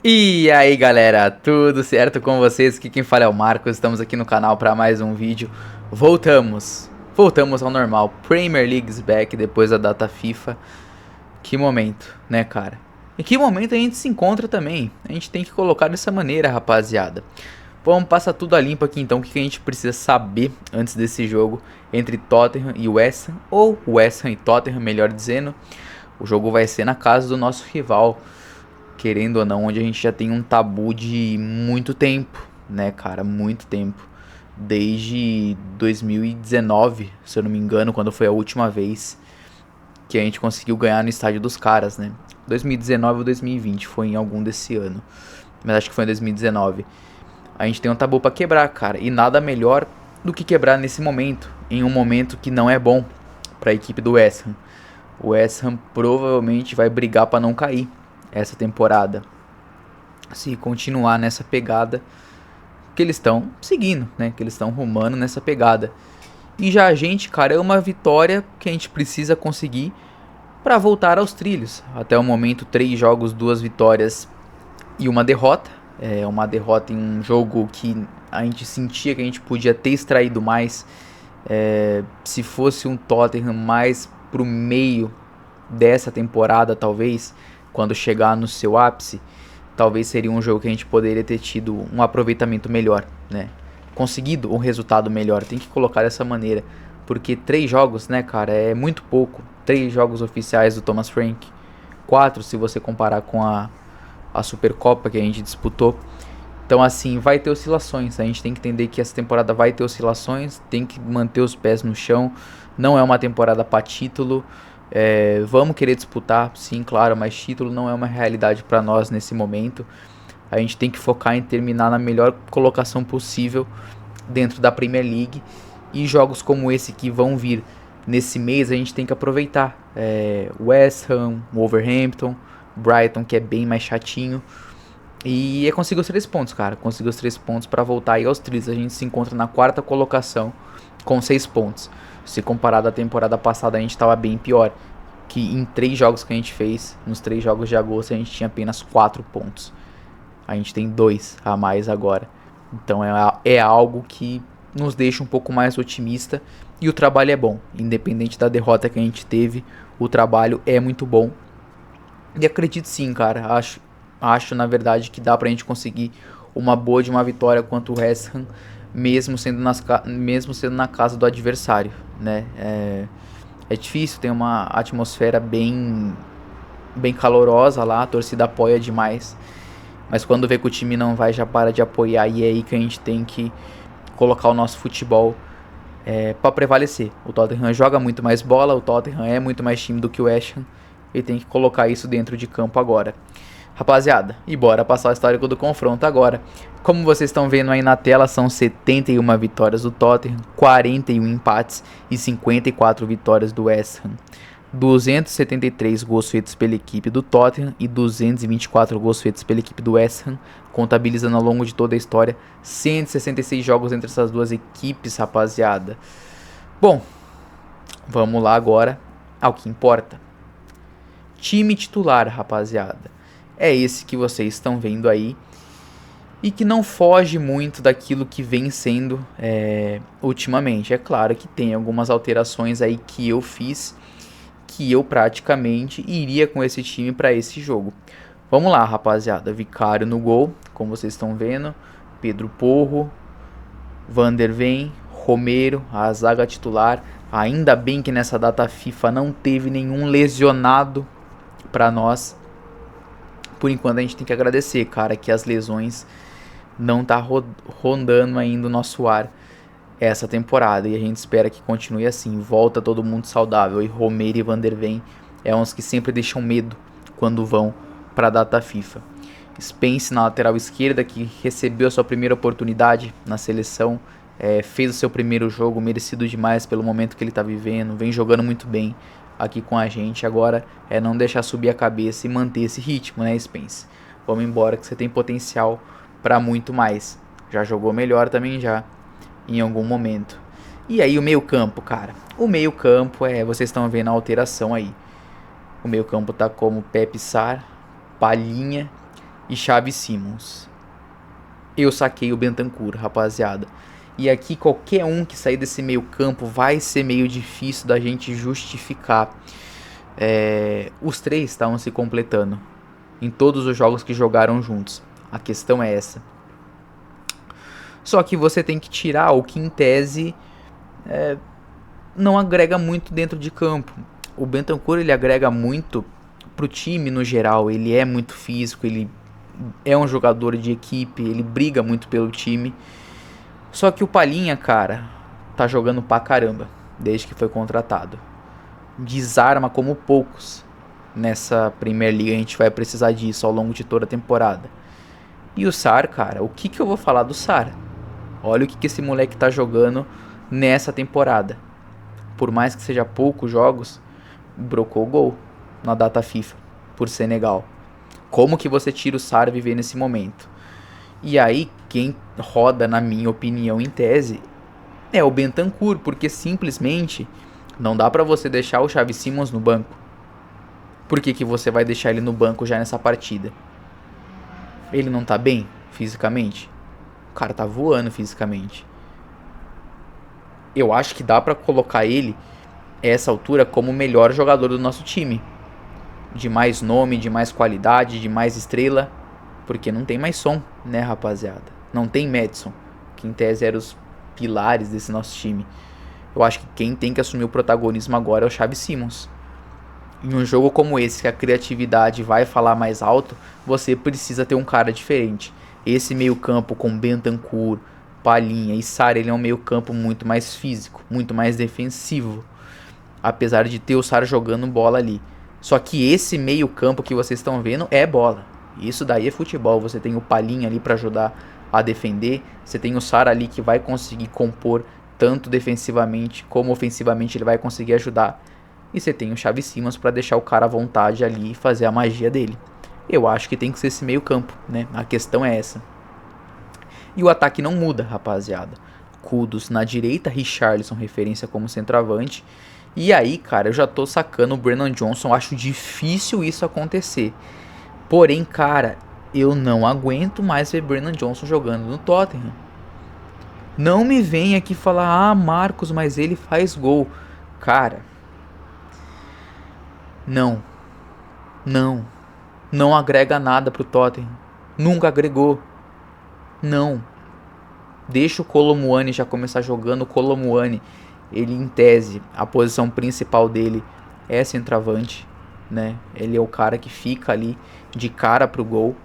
E aí galera, tudo certo com vocês? Aqui quem fala é o Marcos, estamos aqui no canal para mais um vídeo. Voltamos ao normal, Premier League's back depois da data FIFA. Que momento, né cara? E que momento a gente se encontra também, a gente tem que colocar dessa maneira, rapaziada. Vamos passar tudo a limpo aqui então, o que a gente precisa saber antes desse jogo entre Tottenham e West Ham, ou West Ham e Tottenham, melhor dizendo. O jogo vai ser na casa do nosso rival, querendo ou não, onde a gente já tem um tabu de muito tempo, né, cara, muito tempo. Desde 2019, se eu não me engano, quando foi a última vez que a gente conseguiu ganhar no estádio dos caras, né? 2019 ou 2020, foi em algum desse ano. Mas acho que foi em 2019. A gente tem um tabu pra quebrar, cara, e nada melhor do que quebrar nesse momento, em um momento que não é bom pra equipe do West Ham. O West Ham provavelmente vai brigar pra não cair essa temporada, se continuar nessa pegada que eles estão seguindo, né? Que eles estão rumando nessa pegada. E já a gente, cara, é uma vitória que a gente precisa conseguir para voltar aos trilhos. Até o momento, 3 jogos, 2 vitórias e uma derrota. É uma derrota em um jogo que a gente sentia que a gente podia ter extraído mais. Se fosse um Tottenham mais pro meio dessa temporada, talvez, quando chegar no seu ápice, talvez seria um jogo que a gente poderia ter tido um aproveitamento melhor, né? Conseguido um resultado melhor, tem que colocar dessa maneira, porque 3 jogos, né, cara, é muito pouco. 3 jogos oficiais do Thomas Frank, 4 se você comparar com a Supercopa que a gente disputou. Então, assim, vai ter oscilações. A gente tem que entender que essa temporada vai ter oscilações, tem que manter os pés no chão. Não é uma temporada para título. Vamos querer disputar, sim, claro, mas título não é uma realidade para nós nesse momento. A gente tem que focar em terminar na melhor colocação possível dentro da Premier League. E jogos como esse que vão vir nesse mês a gente tem que aproveitar. West Ham, Wolverhampton, Brighton, que é bem mais chatinho. E conseguir os 3 pontos, cara. Conseguir os 3 pontos para voltar aí aos trilhos. A gente se encontra na 4ª colocação com 6 pontos. Se comparado à temporada passada, a gente estava bem pior. Que em 3 jogos que a gente fez, nos 3 jogos de agosto, a gente tinha apenas 4 pontos. A gente tem 2 a mais agora. Então é algo que nos deixa um pouco mais otimista. E o trabalho é bom. Independente da derrota que a gente teve, o trabalho é muito bom. E acredito sim, cara. Acho na verdade que dá pra gente conseguir uma boa de uma vitória contra o West Ham, mesmo sendo na casa do adversário, né? É difícil, tem uma atmosfera bem calorosa lá, a torcida apoia demais, mas quando vê que o time não vai, já para de apoiar, e é aí que a gente tem que colocar o nosso futebol para prevalecer. O Tottenham joga muito mais bola, o Tottenham é muito mais time do que o West Ham, e tem que colocar isso dentro de campo agora. Rapaziada, e bora passar o histórico do confronto agora. Como vocês estão vendo aí na tela, são 71 vitórias do Tottenham, 41 empates e 54 vitórias do West Ham. 273 gols feitos pela equipe do Tottenham e 224 gols feitos pela equipe do West Ham, contabilizando ao longo de toda a história 166 jogos entre essas duas equipes, rapaziada. Bom, vamos lá agora ao que importa. Time titular, rapaziada. É esse que vocês estão vendo aí e que não foge muito daquilo que vem sendo ultimamente. É claro que tem algumas alterações aí que eu fiz, que eu praticamente iria com esse time para esse jogo. Vamos lá, rapaziada. Vicário no gol, como vocês estão vendo. Pedro Porro, Van der Ven, Romero, a zaga titular. Ainda bem que nessa data FIFA não teve nenhum lesionado para nós. Por enquanto a gente tem que agradecer, cara, que as lesões não tá rondando ainda o nosso ar essa temporada, e a gente espera que continue assim, volta todo mundo saudável. E Romero e Van der Ven é uns que sempre deixam medo quando vão para a data FIFA. Spence na lateral esquerda, que recebeu a sua primeira oportunidade na seleção, fez o seu primeiro jogo, merecido demais pelo momento que ele tá vivendo, vem jogando muito bem aqui com a gente. Agora é não deixar subir a cabeça e manter esse ritmo, né, Spence? Vamos embora que você tem potencial para muito mais. Já jogou melhor também já em algum momento. E aí o meio-campo, cara. O meio-campo vocês estão vendo a alteração aí. O meio-campo tá como Pepe Sar, Palhinha, e Xavi Simons. Eu saquei o Bentancur, rapaziada. E aqui qualquer um que sair desse meio campo vai ser meio difícil da gente justificar. Os três estavam se completando em todos os jogos que jogaram juntos. A questão é essa. Só que você tem que tirar o que em tese não agrega muito dentro de campo. O Bentancur ele agrega muito pro time no geral. Ele é muito físico, ele é um jogador de equipe, ele briga muito pelo time. Só que o Palhinha, cara, tá jogando pra caramba desde que foi contratado. Desarma como poucos. Nessa Premier League a gente vai precisar disso ao longo de toda a temporada. E o Sarr, cara, o que eu vou falar do Sarr? Olha o que esse moleque tá jogando nessa temporada. Por mais que seja poucos jogos, brocou o gol na data FIFA por Senegal. Como que você tira o Sarr viver nesse momento? E aí, quem roda, na minha opinião, em tese, é o Bentancur, porque simplesmente não dá pra você deixar o Xavi Simons no banco. Por que você vai deixar ele no banco já nessa partida? Ele não tá bem fisicamente? O cara tá voando fisicamente. Eu acho que dá pra colocar ele, a essa altura, como o melhor jogador do nosso time. De mais nome, de mais qualidade, de mais estrela. Porque não tem mais som, né, rapaziada? Não tem Madison, que em tese eram os pilares desse nosso time. Eu acho que quem tem que assumir o protagonismo agora é o Xavi Simons. Em um jogo como esse, que a criatividade vai falar mais alto, você precisa ter um cara diferente. Esse meio campo com Bentancur, Palhinha e Sarr, ele é um meio campo muito mais físico, muito mais defensivo. Apesar de ter o Sarr jogando bola ali. Só que esse meio campo que vocês estão vendo é bola. Isso daí é futebol. Você tem o Palhinha ali para ajudar a defender. Você tem o Sarr ali que vai conseguir compor tanto defensivamente como ofensivamente, ele vai conseguir ajudar. E você tem o Xavi Simons para deixar o cara à vontade ali e fazer a magia dele. Eu acho que tem que ser esse meio campo, né? A questão é essa. E o ataque não muda, rapaziada. Kudus na direita, Richarlison referência como centroavante. E aí, cara, eu já tô sacando o Brennan Johnson. Acho difícil isso acontecer. Porém, cara, eu não aguento mais ver Brennan Johnson jogando no Tottenham. Não me venha aqui falar, ah, Marcos, mas ele faz gol. Cara, não agrega nada pro Tottenham. Nunca agregou. Não. Deixa o Kolo Muani já começar jogando. O Kolo Muani, ele em tese, a posição principal dele é centroavante, né? Ele é o cara que fica ali de cara pro gol.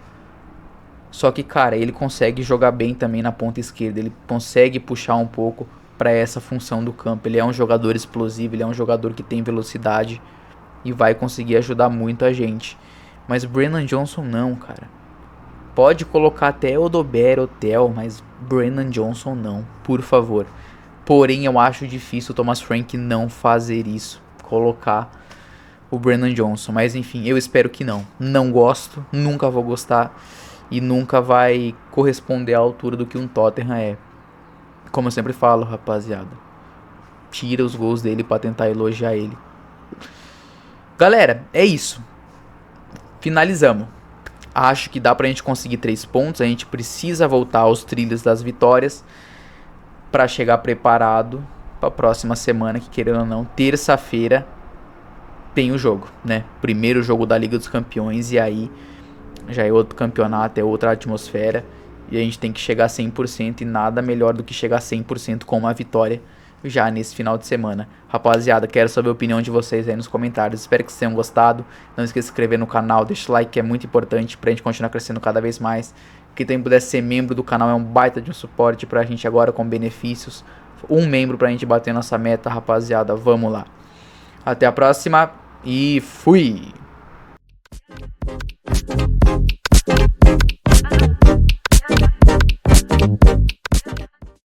Só que, cara, ele consegue jogar bem também na ponta esquerda. Ele consegue puxar um pouco para essa função do campo. Ele é um jogador explosivo, ele é um jogador que tem velocidade e vai conseguir ajudar muito a gente. Mas Brennan Johnson não, cara. Pode colocar até Odobert, Hotel, mas Brennan Johnson não, por favor. Porém, eu acho difícil o Thomas Frank não fazer isso, colocar o Brennan Johnson. Mas enfim, eu espero que não. Não gosto, nunca vou gostar e nunca vai corresponder à altura do que um Tottenham é. Como eu sempre falo, rapaziada, tira os gols dele pra tentar elogiar ele. Galera, é isso. Finalizamos. Acho que dá pra gente conseguir 3 pontos. A gente precisa voltar aos trilhos das vitórias pra chegar preparado pra próxima semana, que querendo ou não, terça-feira tem o jogo, né? Primeiro jogo da Liga dos Campeões, e aí já é outro campeonato, é outra atmosfera, e a gente tem que chegar a 100%, e nada melhor do que chegar a 100% com uma vitória já nesse final de semana. Rapaziada, quero saber a opinião de vocês aí nos comentários. Espero que vocês tenham gostado. Não esqueça de se inscrever no canal, deixa o like que é muito importante pra gente continuar crescendo cada vez mais. Quem também puder ser membro do canal é um baita de um suporte pra gente agora, com benefícios. Um membro pra gente bater nossa meta, rapaziada. Vamos lá. Até a próxima e fui!